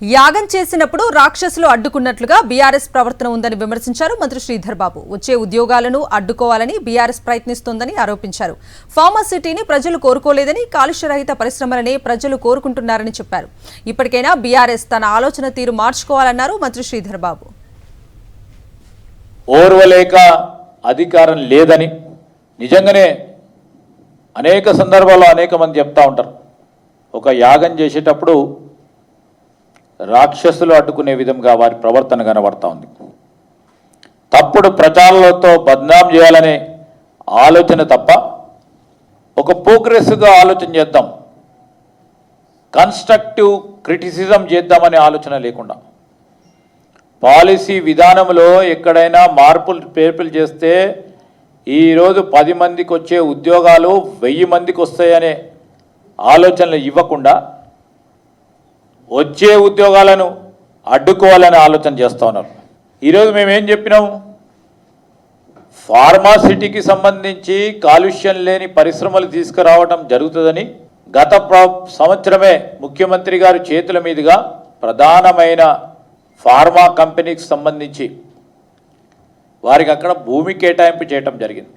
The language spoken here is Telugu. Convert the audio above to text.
యాగం చేసినప్పుడు రాక్షసులు అడ్డుకున్నట్లుగా బీఆర్ఎస్ ప్రవర్తన ఉందని విమర్శించారు మంత్రి శ్రీధర్ బాబు. వచ్చే ఉద్యోగాలను అడ్డుకోవాలని బీఆర్ఎస్ ప్రయత్నిస్తోందని ఆరోపించారు. ఫార్మాసిటీని ప్రజలు కోరుకోలేదని, కాలుష్యరహిత పరిశ్రమలనే ప్రజలు కోరుకుంటున్నారని చెప్పారు. ఇప్పటికైనా బీఆర్ఎస్ తన ఆలోచన తీరు మార్చుకోవాలన్నారు మంత్రి శ్రీధర్ బాబు. ఓర్వలేక అధికారం లేదని నిజంగానే అనేక సందర్భాల్లో అనేక మంది చెప్తా ఉంటారు. ఒక యాగం చేసేటప్పుడు రాక్షసులు అడ్డుకునే విధంగా వారి ప్రవర్తన కనబడతా ఉంది. తప్పుడు ప్రచారాలతో బద్నాం చేయాలనే ఆలోచన తప్ప ఒక ప్రోగ్రెసివ్గా ఆలోచన చేద్దాం, కన్స్ట్రక్టివ్ క్రిటిసిజం చేద్దామనే ఆలోచన లేకుండా పాలసీ విధానంలో ఎక్కడైనా మార్పులు చేస్తే ఈరోజు 10 మందికి వచ్చే ఉద్యోగాలు 1000 మందికి వస్తాయనే ఆలోచనలు ఇవ్వకుండా వచ్చే ఉద్యోగాలను అడ్డుకోవాలని ఆలోచన చేస్తూ ఉన్నారు. ఈరోజు మేమేం చెప్పినాము, ఫార్మాసిటీకి సంబంధించి కాలుష్యం లేని పరిశ్రమలు తీసుకురావడం జరుగుతుందని గత సంవత్సరమే ముఖ్యమంత్రి గారి చేతుల మీదుగా ప్రధానమైన ఫార్మా కంపెనీకి సంబంధించి వారికి అక్కడ భూమి కేటాయింపు చేయటం జరిగింది.